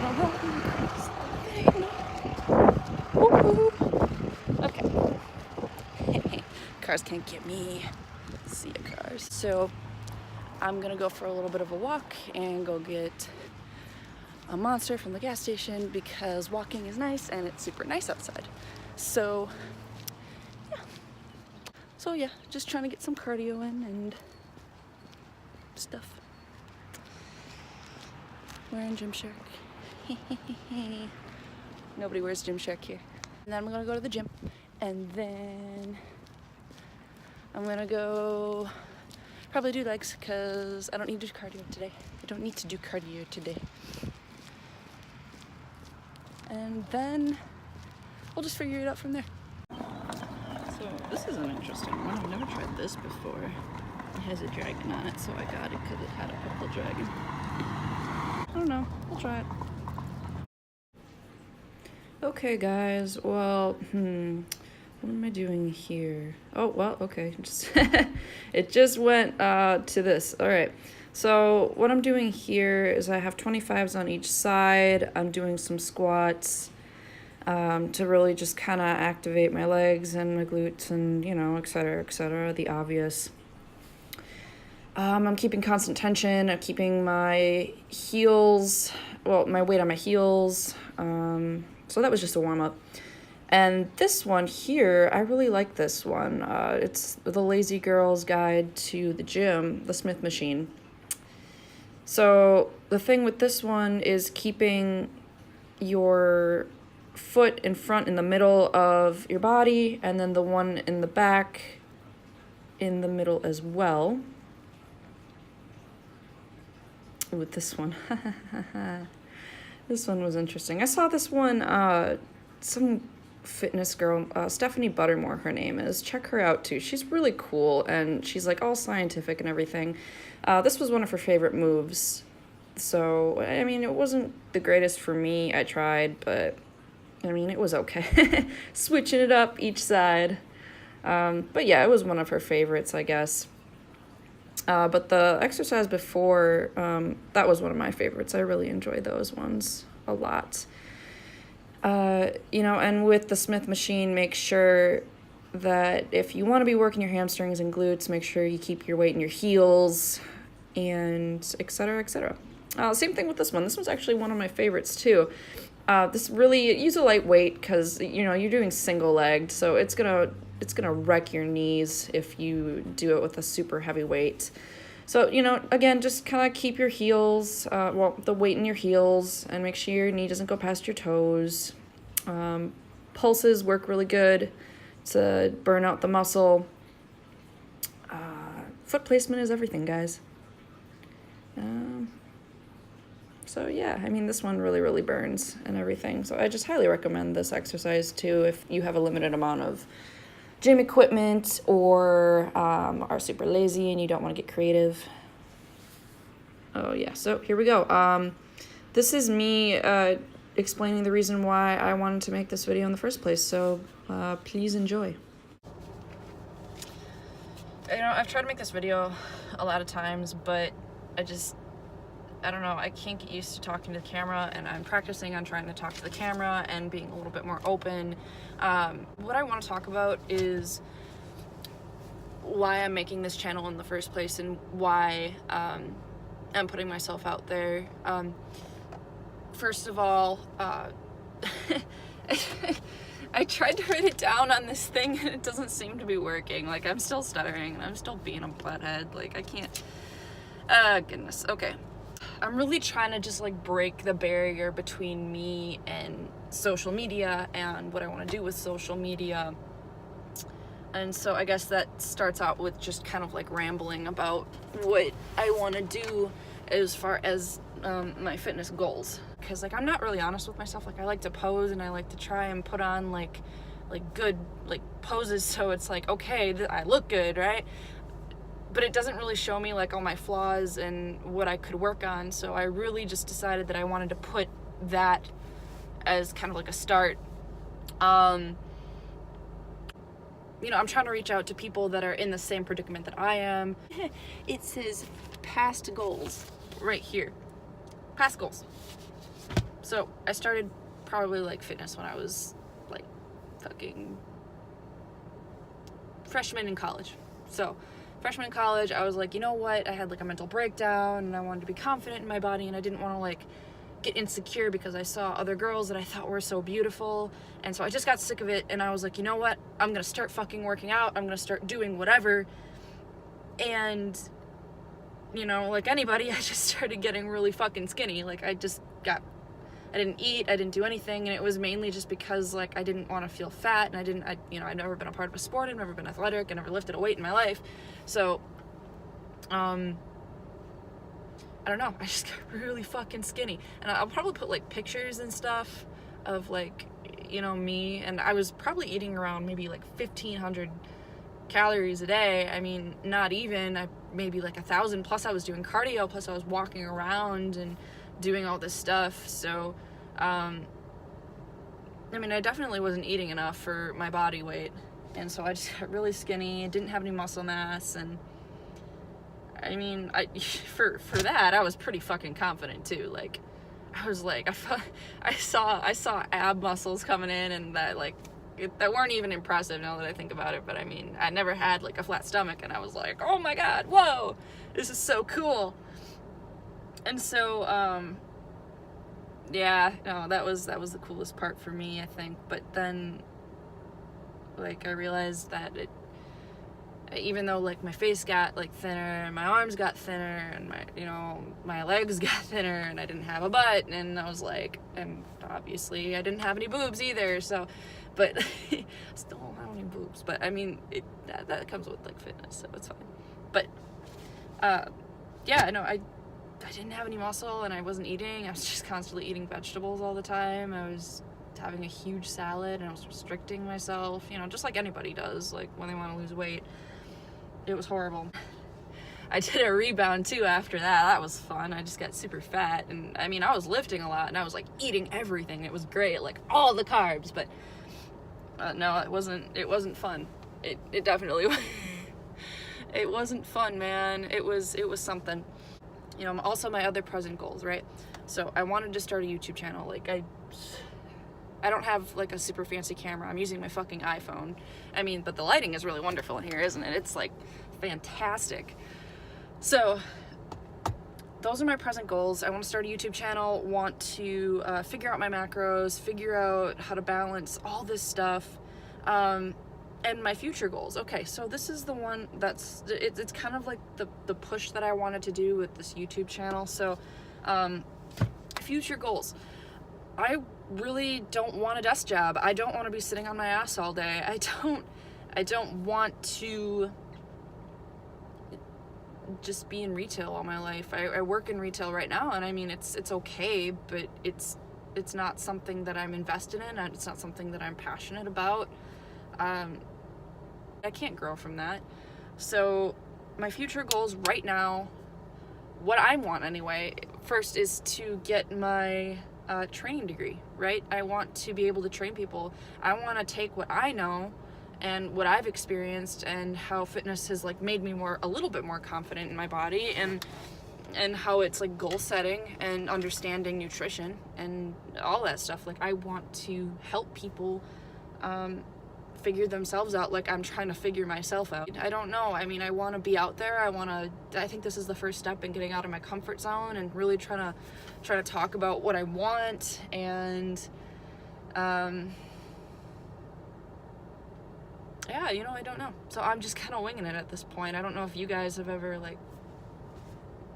wanna run across the thing. Okay. Cars can't get me. See ya, cars. So I'm gonna go for a little bit of a walk and go get a Monster from the gas station because walking is nice and it's super nice outside. So yeah, just trying to get some cardio in and stuff. Wearing Gymshark. Nobody wears Gymshark here. And then I'm gonna go to the gym, and then I'm gonna go probably do legs because I don't need to do cardio today. I don't need to do cardio today. And then we'll just figure it out from there. So this is an interesting one. I've never tried this before. It has a dragon on it, so I got it because it had a purple dragon. I don't know. We'll try it. Okay, guys. Well, what am I doing here? Oh, well, okay. Just it just went to this. All right. So what I'm doing here is I have 25s on each side. I'm doing some squats to really just kind of activate my legs and my glutes and, you know, et cetera, the obvious. I'm keeping constant tension. I'm keeping my heels, well, my weight on my heels. So that was just a warm-up. And this one here, I really like this one. It's the Lazy Girl's Guide to the Gym, the Smith machine. So the thing with this one is keeping your foot in front in the middle of your body, and then the one in the back in the middle as well. With this one. This one was interesting. I saw this one, some fitness girl, Stephanie Buttermore, her name is. Check her out too. She's really cool, and she's like all scientific and everything. This was one of her favorite moves. So, I mean, it wasn't the greatest for me. I tried, but I mean, it was okay. Switching it up each side. But yeah, it was one of her favorites, I guess. But the exercise before, that was one of my favorites. I really enjoyed those ones a lot. You know, and with the Smith machine, make sure that if you want to be working your hamstrings and glutes, make sure you keep your weight in your heels and et cetera, et cetera. Same thing with this one. This one's actually one of my favorites too. This really, use a light weight because, you know, you're doing single legged, so it's gonna wreck your knees if you do it with a super heavy weight. So, you know, again, just kind of keep your heels, the weight in your heels, and make sure your knee doesn't go past your toes. Pulses work really good to burn out the muscle. Foot placement is everything, guys. So yeah, I mean, this one really, really burns and everything. So I just highly recommend this exercise too if you have a limited amount of gym equipment or are super lazy and you don't want to get creative. Oh yeah, so here we go. This is me explaining the reason why I wanted to make this video in the first place, so please enjoy. You know, I've tried to make this video a lot of times, but I don't know, I can't get used to talking to the camera, and I'm practicing on trying to talk to the camera and being a little bit more open. What I want to talk about is why I'm making this channel in the first place and why I'm putting myself out there. First of all, I tried to write it down on this thing and it doesn't seem to be working. Like, I'm still stuttering and I'm still being a butthead. Like, I can't, goodness, okay. I'm really trying to just like break the barrier between me and social media and what I want to do with social media. And so I guess that starts out with just kind of like rambling about what I want to do as far as my fitness goals. Because like I'm not really honest with myself. Like I like to pose and I like to try and put on like good like poses so it's like, okay, I look good, right? But it doesn't really show me like all my flaws and what I could work on. So I really just decided that I wanted to put that as kind of like a start. You know, I'm trying to reach out to people that are in the same predicament that I am. It says past goals right here. Past goals. So I started probably like fitness when I was like fucking freshman in college. So freshman in college, I was like, you know what? I had like a mental breakdown and I wanted to be confident in my body, and I didn't want to like get insecure because I saw other girls that I thought were so beautiful. And so I just got sick of it, and I was like, you know what? I'm gonna start fucking working out. I'm gonna start doing whatever. And you know, like anybody, I just started getting really fucking skinny. Like I didn't eat, I didn't do anything, and it was mainly just because like I didn't want to feel fat, and I'd never been a part of a sport, I'd never been athletic, I never lifted a weight in my life. So I don't know, I just got really fucking skinny. And I'll probably put like pictures and stuff of like, you know, me, and I was probably eating around maybe like 1,500 calories a day. I mean, not even, maybe like 1,000, plus I was doing cardio, plus I was walking around and doing all this stuff. So I mean, I definitely wasn't eating enough for my body weight, and so I just got really skinny, didn't have any muscle mass. And I mean, for that, I was pretty fucking confident too. Like, I was like, I saw ab muscles coming in, and that like, that weren't even impressive now that I think about it. But I mean, I never had like a flat stomach, and I was like, oh my god, whoa, this is so cool. And so, yeah, no, that was the coolest part for me, I think. But then, like, I realized that even though like my face got like thinner, and my arms got thinner, and my legs got thinner, and I didn't have a butt, and I was like, and obviously I didn't have any boobs either, so, but still don't have any boobs, but I mean, that comes with like fitness, so it's fine. But yeah, no, I didn't have any muscle, and I wasn't eating. I was just constantly eating vegetables all the time. I was having a huge salad, and I was restricting myself, you know, just like anybody does, like when they want to lose weight. It was horrible. I did a rebound too after that. That was fun. I just got super fat, and I mean, I was lifting a lot, and I was like eating everything. It was great, like all the carbs, but no, it wasn't fun. It definitely it wasn't fun, man. It was something. You know, also my other present goals, right? So I wanted to start a YouTube channel. Like I don't have like a super fancy camera. I'm using my fucking iPhone. I mean, but the lighting is really wonderful in here, isn't it? It's like fantastic. So those are my present goals. I want to start a YouTube channel, want to figure out my macros, figure out how to balance all this stuff, and my future goals. Okay, so this is the one that's, it's kind of like the push that I wanted to do with this YouTube channel. So future goals. I really don't want a desk job. I don't want to be sitting on my ass all day. I don't want to just be in retail all my life. I work in retail right now, and I mean, it's okay, but it's not something that I'm invested in, and it's not something that I'm passionate about. I can't grow from that. So my future goals right now, what I want anyway, first is to get my training degree, right? I want to be able to train people. I want to take what I know and what I've experienced and how fitness has like made me a little bit more confident in my body, and how it's like goal setting and understanding nutrition and all that stuff. Like, I want to help people figure themselves out like I'm trying to figure myself out. I don't know. I mean, I want to be out there. I think this is the first step in getting out of my comfort zone and really trying to talk about what I want. And yeah, you know, I don't know. So I'm just kind of winging it at this point. I don't know if you guys have ever like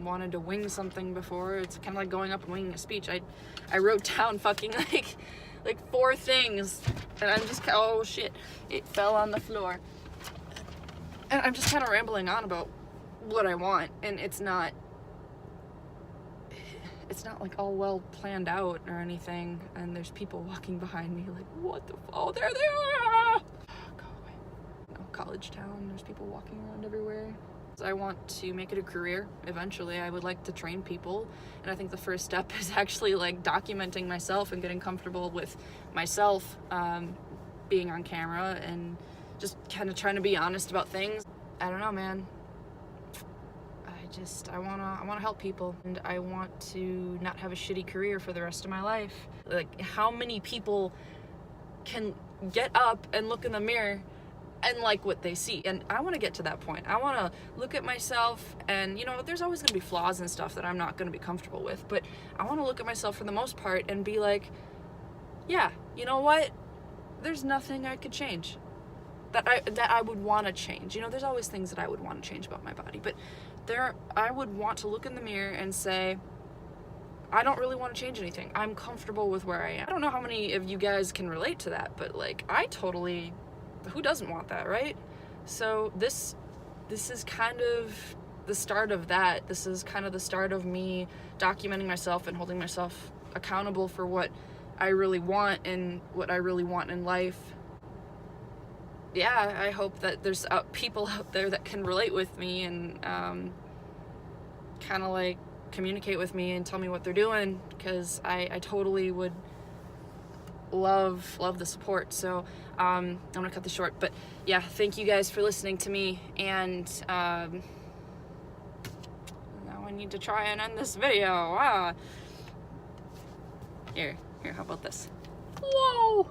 wanted to wing something before. It's kind of like going up and winging a speech. I wrote down fucking like 4 things, and I'm just, oh shit, it fell on the floor. And I'm just kind of rambling on about what I want, and it's not like all well planned out or anything. And there's people walking behind me like, what the oh, there they are. Go away. No, college town, there's people walking around everywhere. I want to make it a career eventually. I would like to train people, and I think the first step is actually like documenting myself and getting comfortable with myself being on camera, and just kind of trying to be honest about things. I don't know, man. I wanna help people, and I want to not have a shitty career for the rest of my life. Like, how many people can get up and look in the mirror and like what they see? And I want to get to that point. I want to look at myself, and there's always going to be flaws and stuff that I'm not going to be comfortable with, but I want to look at myself for the most part and be like, yeah, you know what, there's nothing I could change that I would want to change. There's always things that I would want to change about my body, but I would want to look in the mirror and say, I don't really want to change anything. I'm comfortable with where I am. I don't know how many of you guys can relate to that, but like, who doesn't want that, right? So this is kind of the start of that. This is kind of the start of me documenting myself and holding myself accountable for what I really want and what I really want in life. Yeah, I hope that there's people out there that can relate with me and kind of like communicate with me and tell me what they're doing, because I totally would love the support. So I'm gonna cut this short, but yeah, thank you guys for listening to me, and now I need to try and end this video. Here, how about this? Whoa!